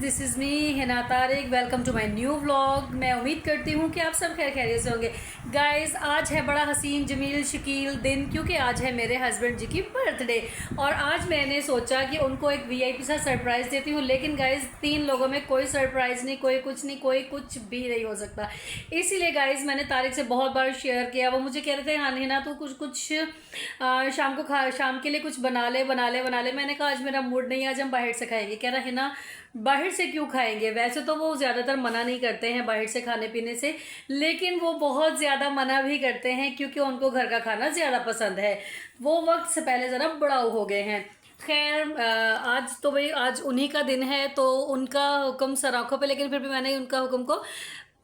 This is me Hina Tariq. Welcome to my new vlog. मैं उम्मीद करती हूँ कि आप सब खैर खैरियत से होंगे। गाइस, आज है बड़ा हसीन जमील शकील दिन, क्योंकि आज है मेरे हस्बैंड जी की बर्थडे। और आज मैंने सोचा कि उनको एक वीआईपी सा सरप्राइज़ देती हूँ। लेकिन गाइस, 3 लोगों में कोई सरप्राइज़ नहीं, कोई कुछ नहीं, कोई कुछ भी नहीं हो सकता। इसीलिए गाइस, मैंने तारिक से बहुत बार शेयर किया। वो मुझे कह रहे थे, हाँ हिना तू कुछ शाम के लिए कुछ बना ले। मैंने कहा आज मेरा मूड नहीं, आज हम बाहर से खाएंगे। कह रहा है ना, बाहर से क्यों खाएंगे? वैसे तो वो ज़्यादातर मना नहीं करते हैं बाहर से खाने पीने से, लेकिन वो बहुत ज़्यादा मना भी करते हैं क्योंकि उनको घर का खाना ज़्यादा पसंद है। वो वक्त से पहले ज़रा बड़ाऊ हो गए हैं। खैर, आज तो भाई आज उन्हीं का दिन है तो उनका हुक्म सर आंखों पे, लेकिन फिर भी मैंने उनका हुक्म को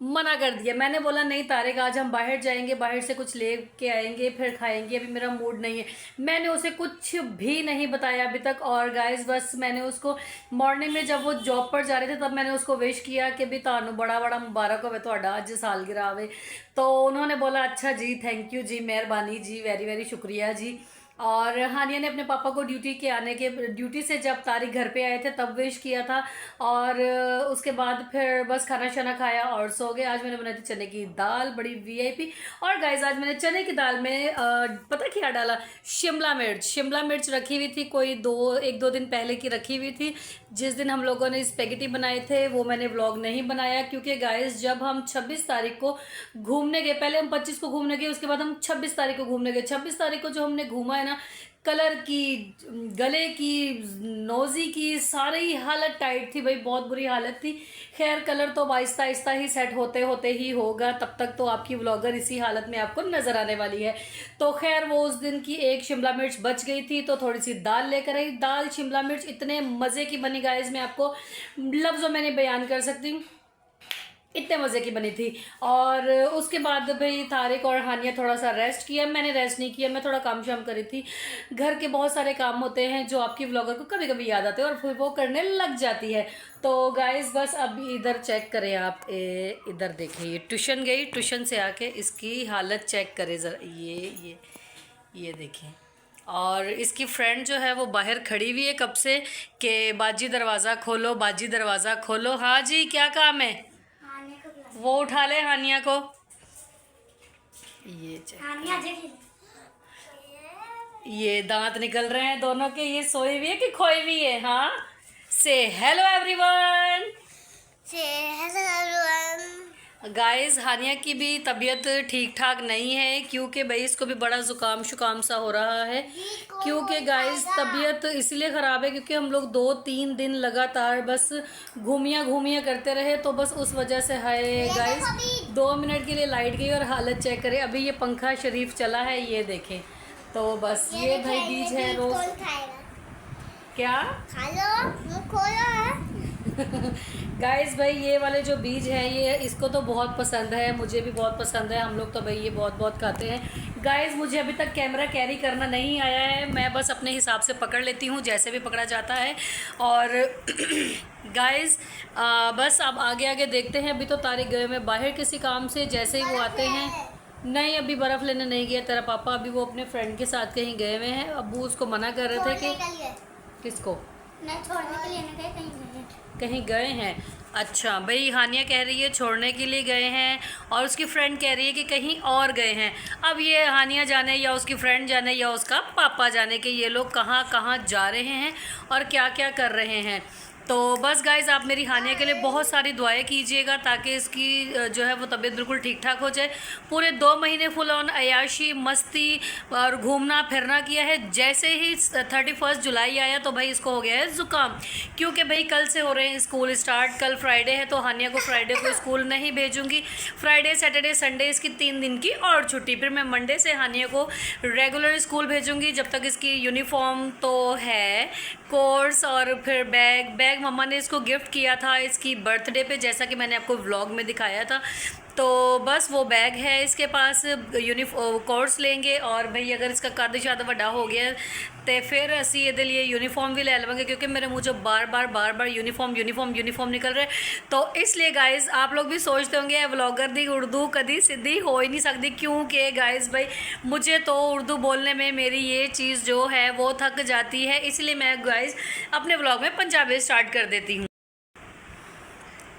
मना कर दिया। मैंने बोला नहीं तारिक, आज हम बाहर जाएंगे, बाहर से कुछ ले के आएंगे, फिर खाएंगे, अभी मेरा मूड नहीं है। मैंने उसे कुछ भी नहीं बताया अभी तक। और गाइस, बस मैंने उसको मॉर्निंग में जब वो जॉब पर जा रहे थे तब मैंने उसको विश किया कि भी तानू बड़ा बड़ा मुबारक होवे तुहाडा अज सालगिरह आवे। तो उन्होंने बोला अच्छा जी, थैंक यू जी, मेहरबानी जी, वेरी वेरी शुक्रिया जी। और हानिया ने अपने पापा को ड्यूटी से जब तारिक घर पे आए थे तब विश किया था। और उसके बाद फिर बस खाना शाना खाया और सो गए। आज मैंने बनाई थी चने की दाल, बड़ी वीआईपी। और गाइस, आज मैंने चने की दाल में पता क्या डाला? शिमला मिर्च रखी हुई थी, कोई 1-2 दिन पहले की रखी हुई थी। जिस दिन हम लोगों ने स्पेगेटी बनाए थे वो मैंने व्लॉग नहीं बनाया, क्योंकि गाइस जब हम 26 तारीख को घूमने गए, पहले हम 25 को घूमने गए, उसके बाद हम 26 तारीख को घूमने गए। 26 तारीख को जो हमने घूमा है ना, कलर की, गले की, नोजी की, सारी हालत टाइट थी भाई, बहुत बुरी हालत थी। खैर, कलर तो आहिस्ता आहिस्ता ही सेट होते होते ही होगा, तब तक तो आपकी व्लॉगर इसी हालत में आपको नजर आने वाली है। तो खैर, वो उस दिन की एक शिमला मिर्च बच गई थी तो थोड़ी सी दाल लेकर आई। दाल शिमला मिर्च इतने मज़े की बनी गाइस, मैं आपको लफ्ज़ों में नहीं बयान कर सकती हूँ, इतने मज़े की बनी थी। और उसके बाद भाई तारिक और हानिया थोड़ा सा रेस्ट किया। मैंने रेस्ट नहीं किया, मैं थोड़ा काम शाम करी थी। घर के बहुत सारे काम होते हैं जो आपकी व्लॉगर को कभी कभी याद आते हैं और फिर वो करने लग जाती है। तो गाइस, बस अभी इधर चेक करें आप, इधर देखें, ये ट्यूशन गई, ट्यूशन से आके इसकी हालत चेक करें ज़रा। ये देखें। और इसकी फ्रेंड जो है वो बाहर खड़ी हुई है कब से कि बाजी दरवाज़ा खोलो, बाजी दरवाज़ा खोलो। हाँ जी, क्या काम है? वो उठा ले हानिया को। ये दांत निकल रहे हैं दोनों के। ये सोई हुई है कि खोई हुई है? हाँ, से हेलो एवरीवन। गाइस, हानिया की भी तबीयत ठीक ठाक नहीं है, क्योंकि भाई इसको भी बड़ा जुकाम शुकाम सा हो रहा है। क्योंकि गाइस तबीयत इसलिए ख़राब है क्योंकि हम लोग 2-3 दिन लगातार बस घूमिया करते रहे, तो बस उस वजह से है गाइस। 2 मिनट के लिए लाइट गई और हालत चेक करें। अभी ये पंखा शरीफ चला है, ये देखें। तो बस ये भाई बीज है रोज। क्या खा लो, खोलो। गाइस भाई, ये वाले जो बीज हैं ये इसको तो बहुत पसंद है, मुझे भी बहुत पसंद है। हम लोग तो भाई ये बहुत बहुत खाते हैं। गाइस, मुझे अभी तक कैमरा कैरी करना नहीं आया है, मैं बस अपने हिसाब से पकड़ लेती हूँ जैसे भी पकड़ा जाता है। और गाइस, बस अब आगे आगे देखते हैं। अभी तो तारिक गए में बाहर किसी काम से, जैसे ही वो आते हैं। नहीं, अभी बर्फ़ लेने नहीं गया तेरा पापा, अभी वो अपने फ्रेंड के साथ कहीं गए हुए हैं। अब्बू उसको मना कर रहे थे कि किसको नहीं, छोड़ने के लिए नहीं, कहीं गए हैं। अच्छा भाई, हानिया कह रही है छोड़ने के लिए गए हैं और उसकी फ्रेंड कह रही है कि कहीं और गए हैं। अब ये हानिया जाने या उसकी फ्रेंड जाने या उसका पापा जाने कि ये लोग कहाँ कहाँ जा रहे हैं और क्या क्या कर रहे हैं। तो बस गाइज, आप मेरी हानिया के लिए बहुत सारी दुआएं कीजिएगा ताकि इसकी जो है वो तबीयत बिल्कुल ठीक ठाक हो जाए। पूरे 2 महीने फुल ऑन अयाशी मस्ती और घूमना फिरना किया है। जैसे ही 31 जुलाई आया तो भाई इसको हो गया है ज़ुकाम, क्योंकि भाई कल से हो रहे हैं स्कूल स्टार्ट। कल फ्राइडे है तो हानिया को फ्राइडे को स्कूल नहीं भेजूँगी। फ्राइडे सैटरडे संडे इसकी 3 दिन की और छुट्टी, फिर मैं मंडे से हानिया को रेगुलर स्कूल भेजूँगी। जब तक इसकी यूनिफॉर्म तो है, कोर्स और फिर बैग मम्मा ने इसको गिफ्ट किया था इसकी बर्थडे पे, जैसा कि मैंने आपको व्लॉग में दिखाया था। तो बस वो बैग है इसके पास, कोर्स लेंगे। और भाई अगर इसका कद ज़्यादा बड़ा हो गया तो फिर असी ये लिए यूनिफॉर्म भी ले लवेंगे, क्योंकि मेरे मुँह जो बार बार यूनिफॉर्म निकल रहे। तो इसलिए गाइज़, आप लोग भी सोचते होंगे व्लॉगर दी उर्दू कभी सीधी हो ही नहीं सकती, क्योंकि गाइज़ भाई मुझे तो उर्दू बोलने में मेरी ये चीज़ जो है वो थक जाती है। इसलिए मैं गाइज़ अपने व्लॉग में पंजाबी स्टार्ट कर देती हूँ।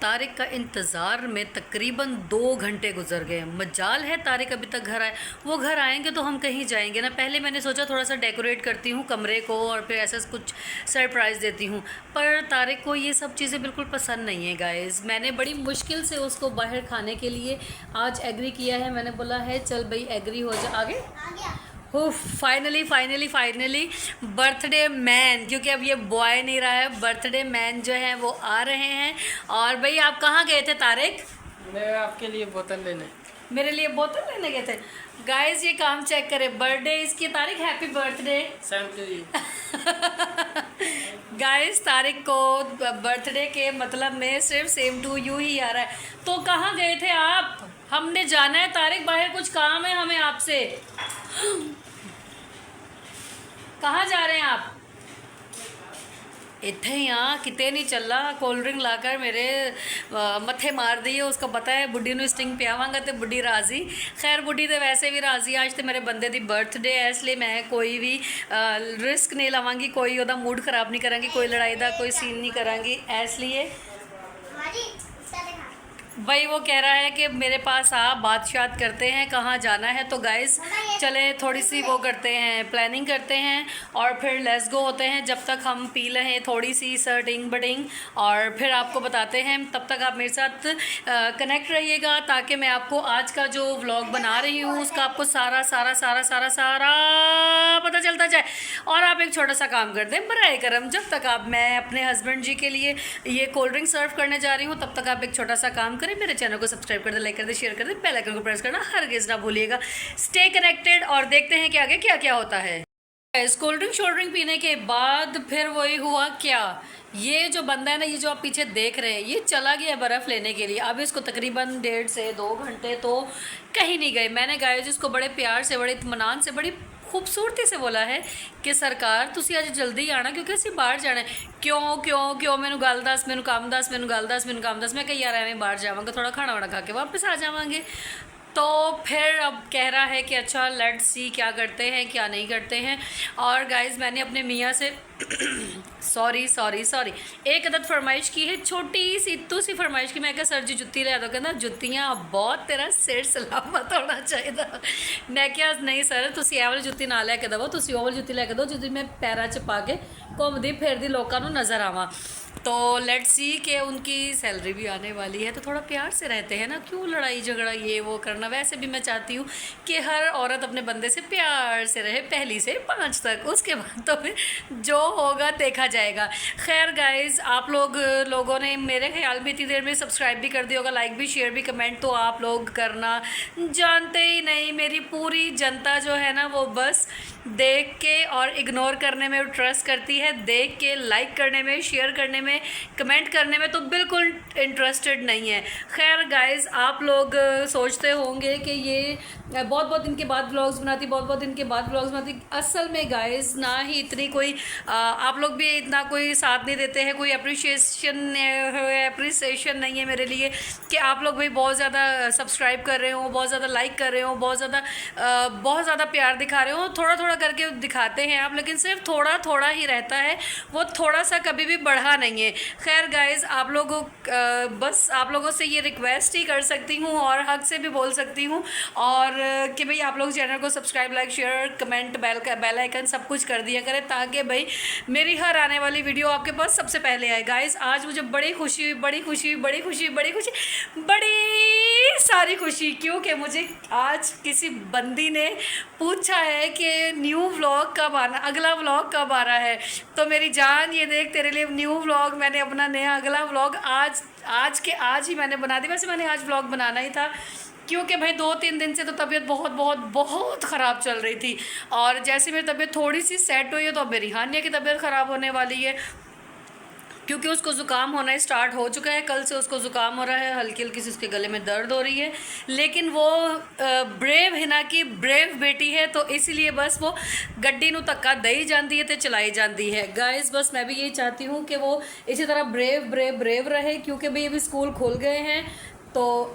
तारिक का इंतज़ार में तकरीबन 2 घंटे गुजर गए। मजाल है तारिक अभी तक घर आए। वो घर आएंगे तो हम कहीं जाएंगे ना। पहले मैंने सोचा थोड़ा सा डेकोरेट करती हूँ कमरे को और फिर ऐसा कुछ सरप्राइज़ देती हूँ, पर तारिक को ये सब चीज़ें बिल्कुल पसंद नहीं है गाइज़। मैंने बड़ी मुश्किल से उसको बाहर खाने के लिए आज एग्री किया है। मैंने बोला है चल भाई एग्री हो जा। आगे आ गया। हो फाइनली बर्थडे मैन, क्योंकि अब ये बॉय नहीं रहा है, बर्थडे मैन जो है वो आ रहे हैं। और भाई आप कहाँ गए थे तारिक? मैं आपके लिए बोतल लेने। मेरे लिए बोतल लेने गए थे। गाइस ये काम चेक करें, बर्थडे इसकी तारिक, happy birthday. Same to you. Guys तारिक को बर्थडे के मतलब में सिर्फ सेम टू यू ही आ रहा है। तो कहाँ गए थे आप? हमने जाना है तारिक बाहर, कुछ काम है हमें आपसे। कहाँ जा रहे हैं आप? इतने यहाँ कितने नहीं चल रहा। कोल्ड ड्रिंक लाकर मेरे मत्थे मार दी है। उसको पता है बुढ़ी ਨੂੰ स्टिंग पियावांगा तो बुढ़ी राजी। खैर बुढ़ी तो वैसे भी राजी। आज तो मेरे बंदे दी बर्थडे है, इसलिए मैं कोई भी रिस्क नहीं लवांगी, कोई ਉਹਦਾ मूड खराब नहीं करांगी, कोई लड़ाई का कोई सीन नहीं करांगी। इसलिए हमारी इसका देखा। भाई वो कह रहा है कि मेरे पास आ, बात करते हैं कहाँ जाना है। तो गाइस चले थोड़ी सी वो करते हैं, प्लानिंग करते हैं और फिर लेट्स गो होते हैं। जब तक हम पी लें थोड़ी सी सर्टिंग बटिंग और फिर आपको बताते हैं। तब तक आप मेरे साथ कनेक्ट रहिएगा ताकि मैं आपको आज का जो व्लॉग बना रही हूँ उसका आपको सारा पता चलता जाए। और आप एक छोटा सा काम कर दें बराए करम, जब तक आप मैं अपने हस्बैंड जी के लिए ये कोल्ड ड्रिंक सर्व करने जा रही हूँ तब तक आप एक छोटा सा काम करें, मेरे चैनल को सब्सक्राइब कर दे, लाइक कर दे, शेयर कर दे, बेल आइकन को प्रेस करना हरगिज़ ना भूलिएगा। स्टे कनेक्टेड और देखते हैं कि आगे क्या क्या होता है। इस कोल्ड ड्रिंक शोल्ड ड्रिंक पीने के बाद फिर वही हुआ क्या, ये जो बंदा है ना, ये जो आप पीछे देख रहे हैं, ये चला गया बर्फ़ लेने के लिए। अब इसको तकरीबन 1.5 से 2 घंटे तो कहीं नहीं गए। मैंने गाइस जिसको बड़े प्यार से, बड़े इत्मीनान से, बड़ी खूबसूरती से बोला है कि सरकार तुसी अज जल्दी आना क्योंकि असीं बाहर जाना है। क्यों मैनू गल दस, मैनू काम दस, मैनू गल दस, मैनू काम दस। मैं कही यार एवं बाहर जावांगे, थोड़ा खाना वाना खा के वापस आ जावांगे। तो फिर अब कह रहा है कि अच्छा लेट्स सी क्या करते हैं क्या नहीं करते हैं। और गाइस मैंने अपने मियाँ से सॉरी एक अदद फरमाइश की है, छोटी सी इतू सी फरमाइश की। मैं क्या सर जी जुत्ती लिया दो, कहना जुत्तियाँ बहुत तेरा सिर सलामत होना चाहिए। मैं क्या नहीं सर तुसी ਇਹ वाली जुत्ती ना लैके दवो, तुसी ਉਹ वाली जुत्ती लैके दो जिद्दी मैं पैरों च पा के घूमती फिरती लोगों को नज़र आवां। तो लेट्स सी कि उनकी सैलरी भी आने वाली है तो थोड़ा प्यार से रहते हैं ना, क्यों लड़ाई झगड़ा ये वो करना। वैसे भी मैं चाहती हूँ कि हर औरत अपने बंदे से प्यार से रहे, पहली से 5 तक, उसके बाद तो फिर जो होगा देखा जाएगा। खैर गाइस आप लोगों ने मेरे ख्याल में इतनी देर में सब्सक्राइब भी कर दिया होगा, लाइक भी, शेयर भी, कमेंट तो आप लोग करना जानते ही नहीं। मेरी पूरी जनता जो है ना वो बस देख के और इग्नोर करने में ट्रस्ट करती है, देख के लाइक करने में, शेयर करने में, कमेंट करने में तो बिल्कुल इंटरेस्टेड नहीं है। खैर गाइस आप लोग सोचते होंगे कि ये बहुत दिन के बाद व्लॉग्स बनाती, बहुत दिन के बाद व्लॉग्स बनाती। असल में गाइस ना ही इतनी कोई आप लोग भी इतना कोई साथ नहीं देते हैं, कोई अप्रिसिएशन नहीं है मेरे लिए कि आप लोग भाई बहुत ज़्यादा सब्सक्राइब कर रहे हो, बहुत ज़्यादा लाइक कर रहे हो, बहुत ज़्यादा प्यार दिखा रहे हो। थोड़ा करके दिखाते हैं आप, लेकिन सिर्फ थोड़ा ही रहता है, वो थोड़ा सा कभी भी बढ़ा नहीं है। खैर गाइस आप लोगों बस आप लोगों से ये रिक्वेस्ट ही कर सकती हूँ और हक से भी बोल सकती हूँ और कि भाई आप लोग चैनल को subscribe, like, share, comment, bell icon सब कुछ कर दिया करें ताकि भाई मेरी हर आने वाली वीडियो आपके पास सबसे पहले आए। गाइस आज मुझे बड़ी सारी खुशी, क्योंकि मुझे आज किसी बंदी ने पूछा है कि न्यू व्लॉग कब आना, अगला व्लॉग कब आ रहा है। तो मेरी जान ये देख तेरे लिए न्यू व्लॉग, मैंने अपना नया अगला व्लॉग आज ही मैंने बना दी। वैसे मैंने आज व्लॉग बनाना ही था क्योंकि भाई 2-3 दिन से तो तबीयत बहुत ख़राब चल रही थी और जैसे मेरी तबीयत थोड़ी सी सेट हुई है तो अब मेरी हानिया की तबीयत ख़राब होने वाली है क्योंकि उसको ज़ुकाम होना स्टार्ट हो चुका है। कल से उसको ज़ुकाम हो रहा है, हल्की से उसके गले में दर्द हो रही है, लेकिन वो ब्रेव हिना की ब्रेव बेटी है तो इसलिए बस वो गड्डी नू धक्का दई जाती है तो चलाई जाती है। गाइस बस मैं भी यही चाहती हूँ कि वो इसी तरह ब्रेव रहे क्योंकि भाई अभी स्कूल खुल गए हैं तो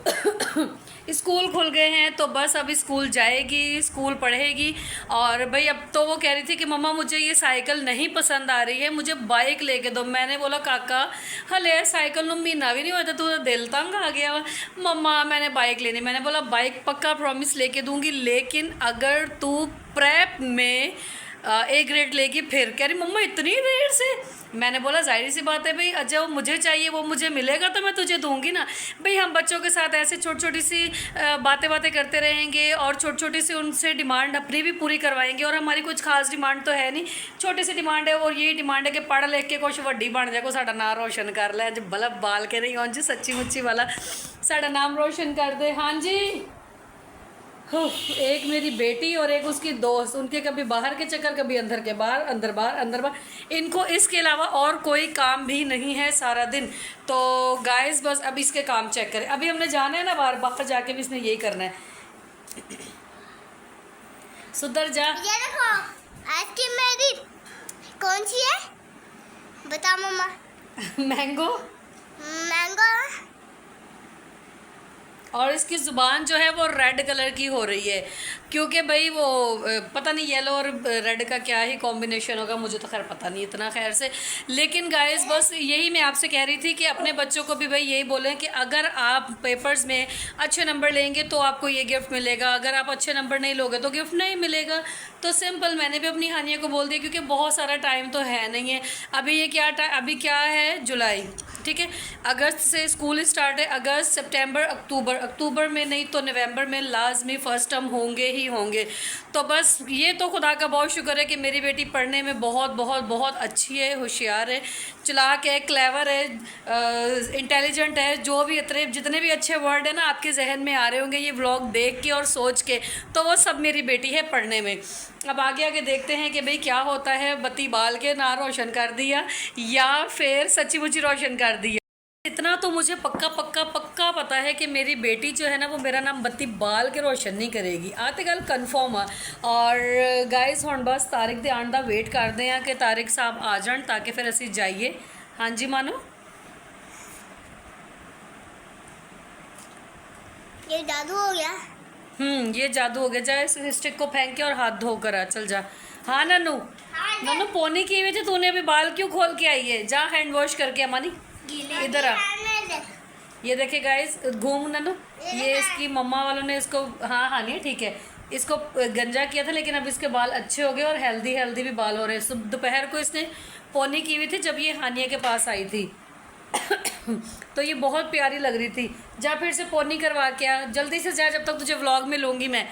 स्कूल खुल गए हैं तो बस अभी स्कूल जाएगी, स्कूल पढ़ेगी। और भाई अब तो वो कह रही थी कि मम्मा मुझे ये साइकिल नहीं पसंद आ रही है, मुझे बाइक लेके दो। मैंने बोला काका हले साइकिल ਨੂੰ महीना भी नहीं होता, तू दिल तंग आ गया वा। मम्मा मैंने बाइक लेनी। मैंने बोला बाइक पक्का प्रॉमिस लेके दूंगी, लेकिन अगर तू प्रेप में ए ग्रेड लेगी फिर। कह रही मम्मा इतनी देर से। मैंने बोला जाहिर सी बात है भाई, जब मुझे चाहिए वो मुझे मिलेगा तो मैं तुझे दूंगी ना। भाई हम बच्चों के साथ ऐसे छोटी छोटी सी बातें करते रहेंगे और छोटी छोटी सी उनसे डिमांड अपनी भी पूरी करवाएंगे। और हमारी कुछ खास डिमांड तो है नहीं, छोटी सी डिमांड है। और यही डिमांड है कि पढ़ लिख के कुछ वड्डी बन जाए, को साडा नाम रोशन कर ले। जो बल्ब बाल के रही हूँ जी सच्ची मुच्ची वाला साडा नाम रोशन कर दे। हाँ जी, एक मेरी बेटी और एक उसकी दोस्त, उनके कभी बाहर के चक्कर, कभी अंदर के बाहर, अंदर बाहर, अंदर बाहर। इनको इसके अलावा और कोई काम भी नहीं है सारा दिन। तो गाइस बस अब इसके काम चेक करें। अभी हमने जाना है ना बाहर, बाहर जाके भी इसने यही करना है। सुधर जा। ये देखो आइसक्रीम मेरी कौन सी है बता मम्मा। मैंगो। मैंगो। और इसकी ज़ुबान जो है वो रेड कलर की हो रही है, क्योंकि भाई वो पता नहीं येलो और रेड का क्या ही कॉम्बिनेशन होगा, मुझे तो खैर पता नहीं इतना खैर से। लेकिन गाइस बस यही मैं आपसे कह रही थी कि अपने बच्चों को भी भाई यही बोलें कि अगर आप पेपर्स में अच्छे नंबर लेंगे तो आपको ये गिफ्ट मिलेगा, अगर आप अच्छे नंबर नहीं लोगे तो गिफ्ट नहीं मिलेगा। तो सिंपल मैंने भी अपनी हानिया को बोल दिया, क्योंकि बहुत सारा टाइम तो है नहीं है। अभी ये अभी क्या है, जुलाई, ठीक है। अगस्त से स्कूल स्टार्ट है, अगस्त सितंबर अक्टूबर में नहीं तो नवंबर में लाजमी फर्स्ट टर्म होंगे ही होंगे। तो बस ये तो खुदा का बहुत शुक्र है कि मेरी बेटी पढ़ने में बहुत बहुत बहुत अच्छी है, होशियार है, चालाक है, क्लेवर है, इंटेलिजेंट है। जो भी जितने भी अच्छे वर्ड है ना आपके जहन में आ रहे होंगे ये व्लॉग देख के और सोच के, तो वो सब मेरी बेटी है पढ़ने में। अब आगे आगे देखते हैं कि भाई क्या होता है, बत्ती बाल के ना रोशन कर दिया या फिर सच्ची मुच्ची रोशन कर दिया। इतना तो मुझे पक्का पक्का पक्का पता है कि मेरी बेटी जो है ना वो मेरा नाम बत्ती बाल के रोशन नहीं करेगी। आते गल कन्फर्म आ। और गाइस हुण बस तारिक दे आने दा वेट करते हैं कि तारिक साहब आ जान ताकि फिर असीं जाइए। हाँ जी मानो, ये जादू हो गया। ये जादू हो गया। जा इस स्टिक को फेंक के और हाथ धोकर आ, चल जा। हाँ नन्नू, नन्नू पोनी की हुई थी, तूने अभी बाल क्यों खोल के आई है? जा हैंड वॉश करके अमानी इधर आ। ये देखे गाइस, घूम नन्नू, ये इसकी मम्मा वालों ने इसको, हाँ नहीं ठीक है, इसको गंजा किया था, लेकिन अब इसके बाल अच्छे हो गए और हेल्दी भी बाल हो रहे हैं। दोपहर को इसने पोनी की हुई थी जब ये हानिया के पास आई थी तो ये बहुत प्यारी लग रही थी। जा फिर से पोनी करवा के आ, जल्दी से जा, जब तक तुझे व्लॉग में लूँगी मैं।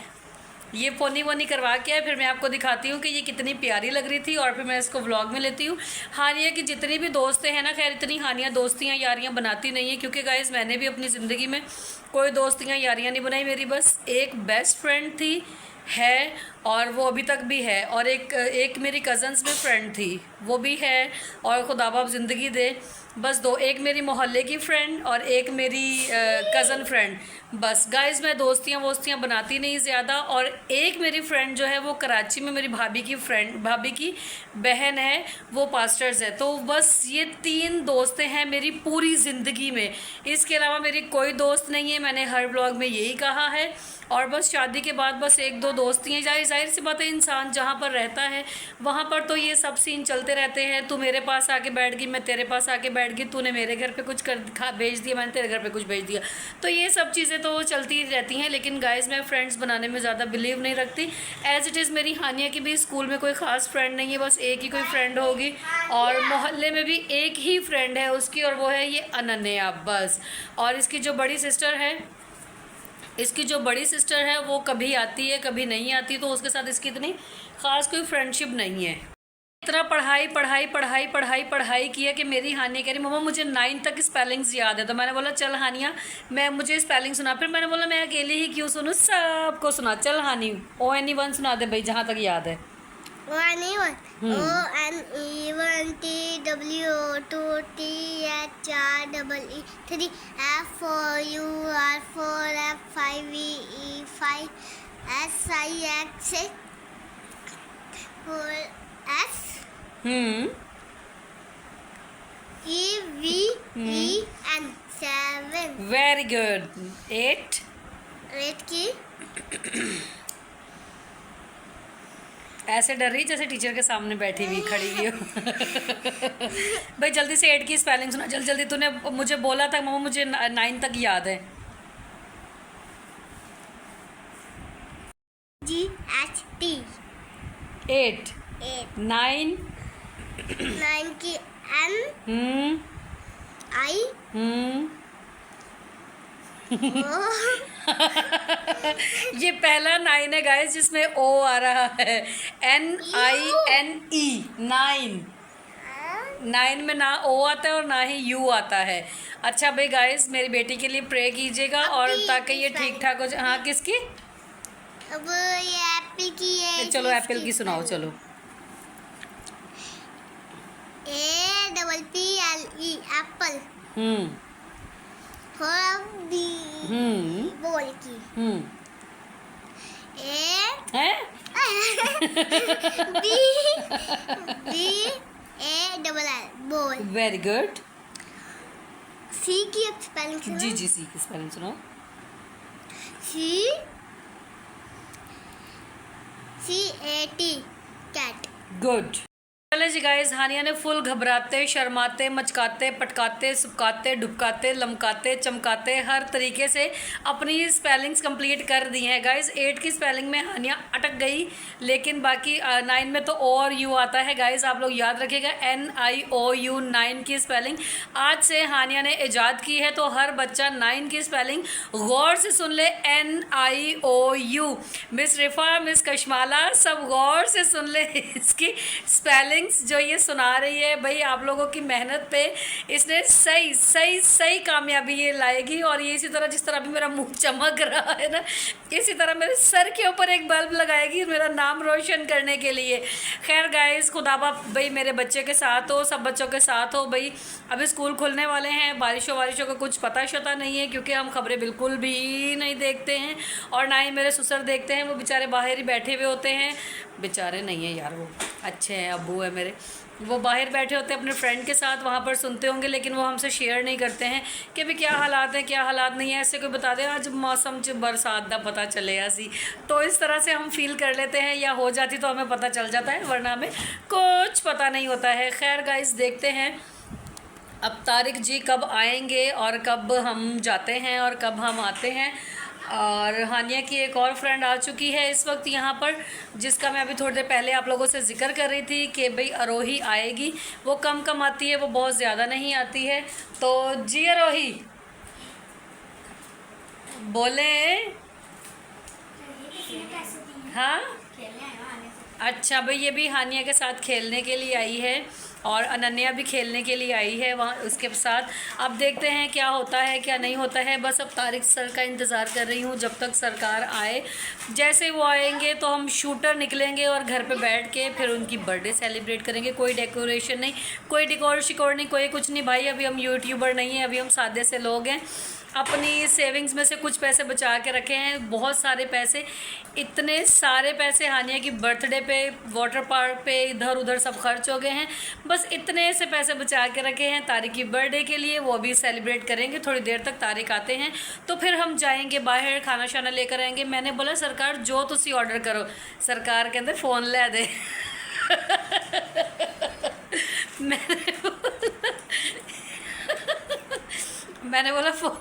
ये पोनी वोनी करवा के फिर मैं आपको दिखाती हूँ कि ये कितनी प्यारी लग रही थी, और फिर मैं इसको व्लॉग में लेती हूँ। हानिया की जितनी भी दोस्तें हैं ना, खैर इतनी हानिया दोस्तियाँ यारियाँ बनाती नहीं है, क्योंकि गाइस मैंने भी अपनी ज़िंदगी में कोई दोस्तियाँ यारियाँ नहीं बनाई। मेरी बस एक बेस्ट फ्रेंड थी, है, और वो अभी तक भी है। और एक मेरी कज़न्स में फ्रेंड थी, वो भी है, और खुदा बाप ज़िंदगी दे। बस दो, एक मेरी मोहल्ले की फ्रेंड और एक मेरी कज़न फ्रेंड। बस गाइस मैं दोस्तियाँ वोस्तियाँ बनाती नहीं ज़्यादा। और एक मेरी फ्रेंड जो है वो कराची में मेरी भाभी की बहन है, वो पास्टर्स है। तो बस ये 3 दोस्तें हैं मेरी पूरी ज़िंदगी में, इसके अलावा मेरी कोई दोस्त नहीं है। मैंने हर ब्लॉग में यही कहा है। और बस शादी के बाद बस 1-2 दोस्तियाँ, जाहिर सी बात है, इंसान जहाँ पर रहता है वहाँ पर तो ये सब सीन चलते रहते हैं। तू मेरे पास आके बैठ गई, मैं तेरे पास आके बैठ गई, तूने मेरे घर पे कुछ भेज दिया, मैंने तेरे घर पे कुछ भेज दिया, तो ये सब चीज़ें तो चलती रहती हैं। लेकिन गाइस मैं फ्रेंड्स बनाने में ज़्यादा बिलीव नहीं रखती। एज़ इट इज़ मेरी हानिया की भी स्कूल में कोई ख़ास फ्रेंड नहीं है, बस एक ही कोई फ्रेंड होगी, और मोहल्ले में भी एक ही फ्रेंड है उसकी, और वो है ये अनन्या बस। और इसकी जो बड़ी सिस्टर है वो कभी आती है कभी नहीं आती, तो उसके साथ इसकी इतनी ख़ास कोई फ्रेंडशिप नहीं है। इतना पढ़ाई की है कि मेरी हानिया कह रही मम्मा मुझे 9 तक स्पेलिंग्स याद है। तो मैंने बोला चल हानिया मुझे स्पेलिंग सुना। फिर मैंने बोला मैं अकेली ही क्यों सुनूँ, सबको सुना। चल हानी ONE1 सुना दे भाई, जहाँ तक याद है। ONE1 ONE1TWO2THREE3 F4UR4F5VE5 SIX6 4S EVEN 7 very good. 8 8 की ऐसे डर रही जैसे टीचर के सामने बैठी हुई खड़ी हुई हो। भाई जल्दी से 8 की स्पेलिंग सुना, जल्दी जल्दी। तूने मुझे बोला था मम्मा मुझे 9 तक याद है। GHT 8 8 9 9 की N I O ये पहला 9 है गाइस जिसमें ओ आ रहा है। NINE 9। 9 में ना ओ आता है और ना ही यू आता है। अच्छा भाई गाइस मेरी बेटी के लिए प्रे कीजिएगा और अभी ताकि ये किस ठीक ठाक हो जाए। हाँ किसकी? अब ये एप्पल की है। चलो एप्पल की सुनाओ चलो। APPLE apple. हम्म और बी बॉल की A है। B BALL बॉल। Very good. C की स्पेलिंग सुनो। जी सी की स्पेलिंग सुनो। CAT cat. गुड। चले जी गाइस, हानिया ने फुल घबराते, शर्माते, मचकाते, पटकाते, सुपकाते, डुबकाते, लमकाते, चमकाते हर तरीके से अपनी स्पेलिंग्स कंप्लीट कर दी हैं गाइस। 8 की स्पेलिंग में हानिया अटक गई, लेकिन बाकी 9 में तो ओ और यू आता है गाइस। आप लोग याद रखिएगा NIOU 9 की स्पेलिंग आज से हानिया ने ईजाद की है, तो हर बच्चा 9 की स्पेलिंग गौर से सुन ले। NIOU। मिस रिफा, मिस कशमाला सब गौर से सुन ले इसकी स्पेलिंग जो ये सुना रही है। भाई आप लोगों की मेहनत पे इसने सही सही सही कामयाबी ये लाएगी। और ये इसी तरह जिस तरह भी मेरा मुंह चमक रहा है ना, इसी तरह मेरे सर के ऊपर एक बल्ब लगाएगी मेरा नाम रोशन करने के लिए। खैर गाइस खुदाबा भाई मेरे बच्चे के साथ हो, सब बच्चों के साथ हो। भाई अभी स्कूल खुलने वाले हैं, बारिशों का कुछ पता शता नहीं है क्योंकि हम खबरें बिल्कुल भी नहीं देखते हैं और ना ही मेरे ससुर देखते हैं। वो बेचारे बाहर ही बैठे हुए होते हैं। बेचारे नहीं है यार, वो अच्छे हैं, अब्बू है मेरे, वो बाहर बैठे होते हैं अपने फ्रेंड के साथ, वहाँ पर सुनते होंगे, लेकिन वो हमसे शेयर नहीं करते हैं कि भाई क्या हालात हैं क्या हालात नहीं है। ऐसे कोई बता दे आज मौसम च बरसात का पता चले सी, तो इस तरह से हम फील कर लेते हैं, या हो जाती तो हमें पता चल जाता है, वरना हमें कुछ पता नहीं होता है। खैर गाइस देखते हैं अब तारिक जी कब आएंगे और कब हम जाते हैं और कब हम आते हैं। और हानिया की एक और फ्रेंड आ चुकी है इस वक्त यहाँ पर, जिसका मैं अभी थोड़ी देर पहले आप लोगों से जिक्र कर रही थी कि भाई आरोही आएगी। वो कम आती है, वो बहुत ज़्यादा नहीं आती है। तो जी आरोही बोले। हाँ अच्छा भाई ये भी हानिया के साथ खेलने के लिए आई है और अनन्या भी खेलने के लिए आई है वहाँ उसके साथ। अब देखते हैं क्या होता है क्या नहीं होता है। बस अब तारिक सर का इंतज़ार कर रही हूँ जब तक सरकार आए। जैसे वो आएंगे तो हम शूटर निकलेंगे और घर पे बैठ के फिर उनकी बर्थडे सेलिब्रेट करेंगे। कोई डेकोरेशन नहीं, कोई डेकोर शिकोर नहीं, कोई कुछ नहीं भाई। अभी हम यूट्यूबर नहीं हैं, अभी हम सादे से लोग हैं। अपनी सेविंग्स में से कुछ पैसे बचा के रखे हैं, बहुत सारे पैसे, इतने सारे पैसे हानिया की बर्थडे पे, वाटर पार्क पे, इधर उधर सब खर्च हो गए हैं। बस इतने से पैसे बचा के रखे हैं तारिक की बर्थडे के लिए, वो भी सेलिब्रेट करेंगे। थोड़ी देर तक तारिक आते हैं तो फिर हम जाएंगे बाहर, खाना शाना लेकर आएंगे। मैंने बोला सरकार जो तुसी ऑर्डर करो, सरकार कहते फ़ोन ले दे। मैंने बोला फ़ोन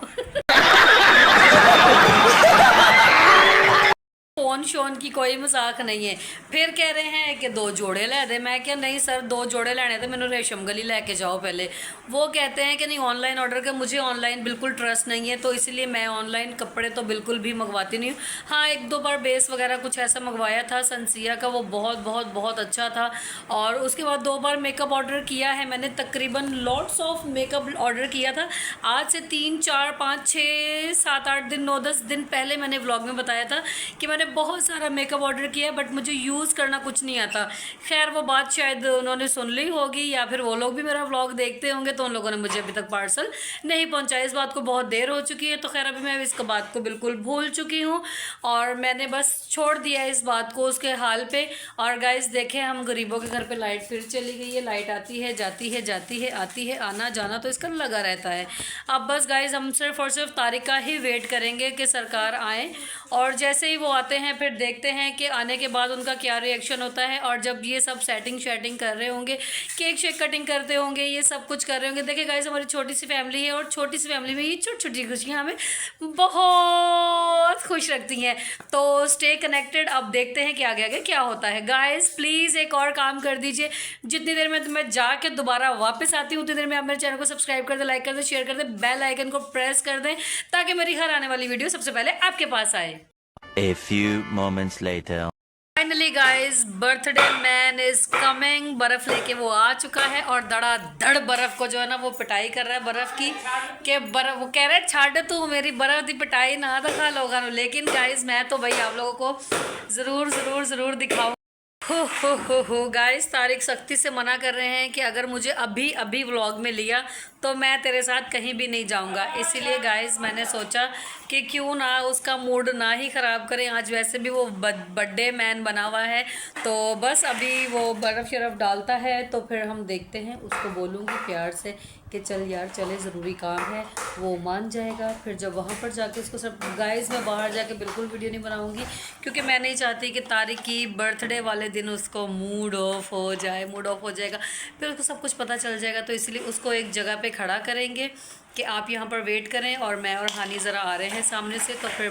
शोन की कोई मजाक नहीं है। फिर कह रहे हैं कि 2 जोड़े लै दे। मैं क्या नहीं सर 2 जोड़े लेने तो मैंने रेशम गली लेके जाओ पहले। वो कहते हैं कि नहीं ऑनलाइन ऑर्डर कर, मुझे ऑनलाइन बिल्कुल ट्रस्ट नहीं है, तो इसलिए मैं ऑनलाइन कपड़े तो बिल्कुल भी मंगवाती नहीं हूँ। हाँ 1-2 बार बेस वगैरह कुछ ऐसा मंगवाया था सनसिया का, वो बहुत अच्छा था। और उसके बाद 2 बार मेकअप ऑर्डर किया है मैंने, तकरीबन लॉट्स ऑफ मेकअप ऑर्डर किया था। आज से 3, 4, 5, 6, 7, 8 दिन 9-10 दिन पहले मैंने व्लॉग में बताया था कि मैंने बहुत सारा मेकअप ऑर्डर किया है बट मुझे यूज़ करना कुछ नहीं आता। खैर वो बात शायद उन्होंने सुन ली होगी या फिर वो लोग भी मेरा व्लॉग देखते होंगे, तो उन लोगों ने मुझे अभी तक पार्सल नहीं पहुंचाया। इस बात को बहुत देर हो चुकी है, तो खैर अभी मैं इस बात को बिल्कुल भूल चुकी हूँ और मैंने बस छोड़ दिया है इस बात को उसके हाल पे। और गाइस देखें, हम गरीबों के घर पे लाइट फिर चली गई है। लाइट आती है जाती है जाती है आती है, आना जाना तो इसका लगा रहता है। अब बस गाइस हम सिर्फ और सिर्फ तारिक का ही वेट करेंगे कि सरकार आए, और जैसे ही वो आते हैं फिर देखते हैं कि आने के बाद उनका क्या रिएक्शन होता है। और जब ये सब सेटिंग कर रहे होंगे, केक शेक कटिंग करते होंगे, ये सब कुछ कर रहे होंगे। देखिए गाइस, हमारी छोटी सी फैमिली है और छोटी सी फैमिली में ये छोटी छोटी खुशियाँ हमें बहुत खुश रखती हैं। तो स्टे कनेक्टेड, अब देखते हैं कि आगे आगे क्या होता है। गाइस प्लीज़ एक और काम कर दीजिए, जितनी देर में मैं जाके दोबारा वापस आती हूँ उतनी देर में आप मेरे चैनल को सब्सक्राइब कर दें, लाइक कर दें, शेयर कर दें, बेल आइकन को प्रेस कर दें ताकि मेरी हर आने वाली वीडियो सबसे पहले आपके पास आए। A few moments later. Finally guys, birthday man is coming. बर्फ लेके वो आ चुका है और धड़ बर्फ को जो है ना वो पिटाई कर रहा है बर्फ की, कि बर्फ वो कह रहा है छाड़ तू मेरी बर्फ की पिटाई ना दिखा लोगों ने। लेकिन गाइस मैं तो भाई आप लोगों को ज़रूर दिखाऊँ। हो गाइस, तारिक सख्ती से मना कर रहे हैं कि अगर मुझे अभी व्लॉग में लिया तो मैं तेरे साथ कहीं भी नहीं जाऊंगा। इसीलिए गाइस मैंने सोचा कि क्यों ना उसका मूड ना ही ख़राब करें। आज वैसे भी वो बर्थडे मैन बना हुआ है, तो बस अभी वो बर्फ़ शरफ़ डालता है तो फिर हम देखते हैं। उसको बोलूँगी प्यार से कि चल यार चले, ज़रूरी काम है, वो मान जाएगा। फिर जब वहाँ पर जाके उसको सब गाइस, मैं बाहर जाके बिल्कुल वीडियो नहीं बनाऊँगी क्योंकि मैं नहीं चाहती कि तारिक की बर्थडे वाले दिन उसको मूड ऑफ हो जाएगा, फिर उसको सब कुछ पता चल जाएगा। तो इसलिए उसको एक जगह पे खड़ा करेंगे कि आप यहाँ पर वेट करें, और मैं और हानी ज़रा आ रहे हैं सामने से। तो फिर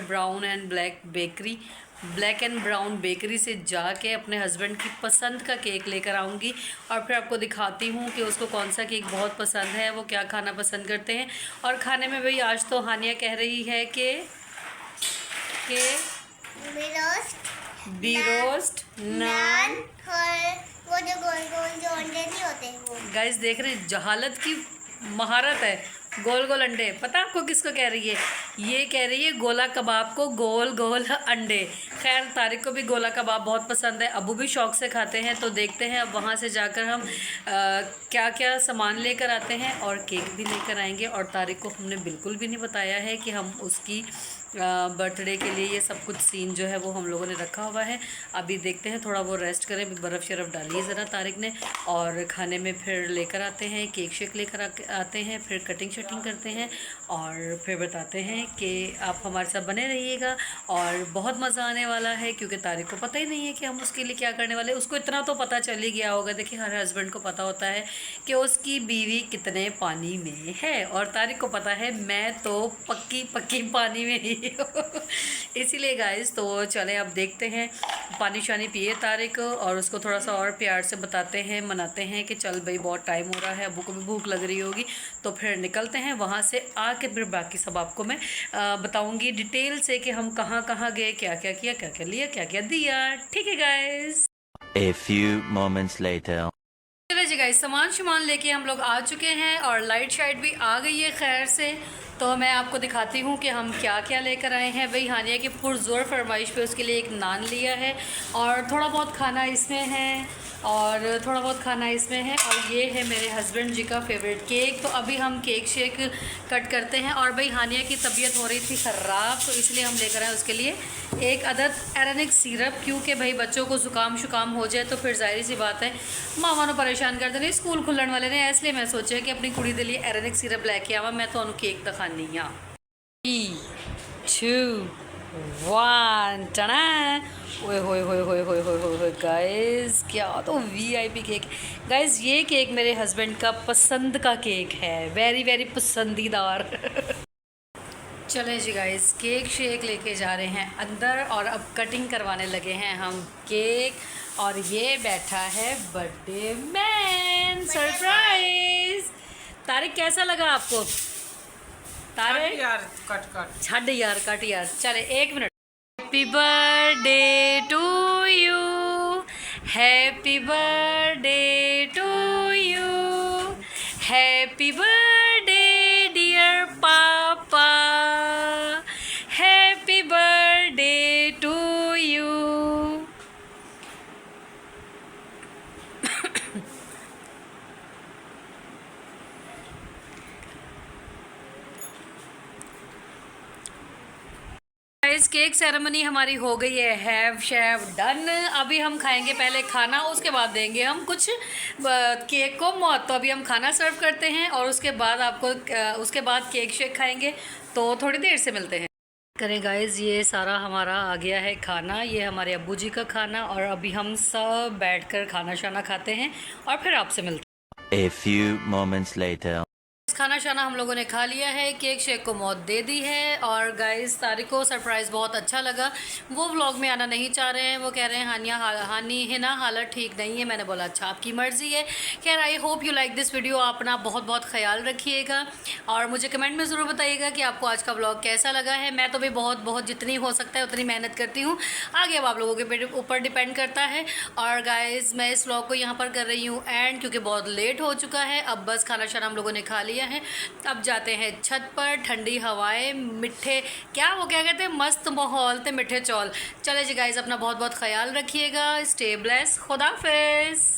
ब्लैक एंड ब्राउन बेकरी से जाके अपने हस्बैंड की पसंद का केक लेकर आऊँगी और फिर आपको दिखाती हूँ कि उसको कौन सा केक बहुत पसंद है, वो क्या खाना पसंद करते हैं। और खाने में भाई आज तो हानिया कह रही है कि बी रोस्ट नान, वो जो गोल जो अंडे नहीं होते वो। गाइस देख रहे हैं, जहालत की महारत है। गोल अंडे, पता आपको किसको कह रही है? ये कह रही है गोला कबाब को, गोल अंडे। खैर तारिक को भी गोला कबाब बहुत पसंद है, अबू भी शौक़ से खाते हैं। तो देखते हैं अब वहाँ से जाकर हम क्या क्या सामान लेकर आते हैं, और केक भी लेकर आएंगे। और तारिक को हमने बिल्कुल भी नहीं बताया है कि हम उसकी बर्थडे के लिए ये सब कुछ सीन जो है वो हम लोगों ने रखा हुआ है। अभी देखते हैं, थोड़ा वो रेस्ट करें, बर्फ़ शरफ़ डाली है ज़रा तारिक ने, और खाने में फिर लेकर आते हैं, केक शेक लेकर आते हैं, फिर कटिंग शटिंग करते हैं और फिर बताते हैं कि आप हमारे साथ बने रहिएगा। और बहुत मज़ा आने वाला है क्योंकि तारिक को पता ही नहीं है कि हम उसके लिए क्या करने वाले। उसको इतना तो पता चल ही गया होगा, देखिए हर हस्बैंड को पता होता है कि उसकी बीवी कितने पानी में है, और तारिक को पता है मैं तो पक्की पानी में ही इसीलिए गाइस, तो चलें अब देखते हैं। पानी शानी पिए तारिक, और उसको थोड़ा सा और प्यार से बताते हैं, मनाते हैं कि चल भाई बहुत टाइम हो रहा है, अबू को भी भूख लग रही होगी। तो फिर निकलते हैं वहाँ से, आके फिर बाकी सब आपको मैं बताऊँगी डिटेल से कि हम कहाँ गए, क्या क्या किया, क्या क्या लिया, क्या क्या दिया। ठीक है guys. A few moments later. चलो जी गाइस, सामान लेके हम लोग आ चुके हैं और लाइट शाइट भी आ गई है खैर से। तो मैं आपको दिखाती हूँ कि हम क्या क्या लेकर आए हैं। भाई हानिया की पुरज़ोर फरमाइश पे उसके लिए एक नान लिया है, और थोड़ा बहुत खाना इसमें है, और ये है मेरे हस्बैंड जी का फेवरेट केक। तो अभी हम केक शेक कट करते हैं। और भाई हानिया की तबीयत हो रही थी ख़राब, तो इसलिए हम लेकर आए उसके लिए एक अदद एरेनिक सिरप, क्योंकि भाई बच्चों को ज़ुकाम हो जाए तो फिर जाहिर सी बात है मामा ने परेशान कर देने, स्कूल खुलन वाले ने। इसलिए मैं सोचा कि अपनी कुड़ी के लिए एरेनिक सिरप लैके आवा, मैं तो केक दिखानी हाँ। 3, 2, 1 टना। ओए होए गाइस, क्या तो वीआईपी केक। गाइस ये केक मेरे हस्बैंड का पसंद का केक है, वेरी पसंदीदार चलें जी गाइस, केक शेक लेके जा रहे हैं अंदर, और अब कटिंग करवाने लगे हैं हम केक। और ये बैठा है बर्थडे मैन, सरप्राइज। तारिक कैसा लगा आपको? तारिक यार कट छड़ यार, कट यार, चले 1 मिनट। Happy birthday to you, happy birthday to you, happy birthday dear papa, happy birthday to you. Guys cake ceremony हमारी हो गई है हैव शेव डन। अभी हम खाएंगे पहले खाना, उसके बाद देंगे हम कुछ केक को मौत। तो अभी हम खाना सर्व करते हैं और उसके बाद उसके बाद केक शेक खाएंगे। तो थोड़ी देर से मिलते हैं। करें गाइस, ये सारा हमारा आ गया है खाना, ये हमारे अब्बू जी का खाना, और अभी हम सब बैठकर खाना शाना खाते हैं और फिर आपसे मिलते हैं। A few moments later. खाना शाना हम लोगों ने खा लिया है, केक शेक को मौत दे दी है। और गाइस तारिक को सरप्राइज़ बहुत अच्छा लगा। वो व्लॉग में आना नहीं चाह रहे हैं, वो कह रहे हैं हानि है ना, हालत ठीक नहीं है। मैंने बोला अच्छा आपकी मर्ज़ी है। खैर I hope you like this video. आप अपना बहुत बहुत ख्याल रखिएगा और मुझे कमेंट में ज़रूर बताइएगा कि आपको आज का व्लॉग कैसा लगा है। मैं तो भी बहुत जितनी हो सकता है उतनी मेहनत करती हूँ, आगे अब आप लोगों के ऊपर डिपेंड करता है। और गाइस मैं इस व्लॉग को यहाँ पर कर रही हूँ एंड, क्योंकि बहुत लेट हो चुका है। अब बस खाना शाना हम लोगों ने खा लिया है, अब जाते हैं छत पर। ठंडी हवाएं, मिठे वो क्या कहते हैं, मस्त माहौल ते मिठे चौल। चले जी गाइस, अपना बहुत बहुत ख्याल रखिएगा। स्टे ब्लेस, खुदा हाफिज़।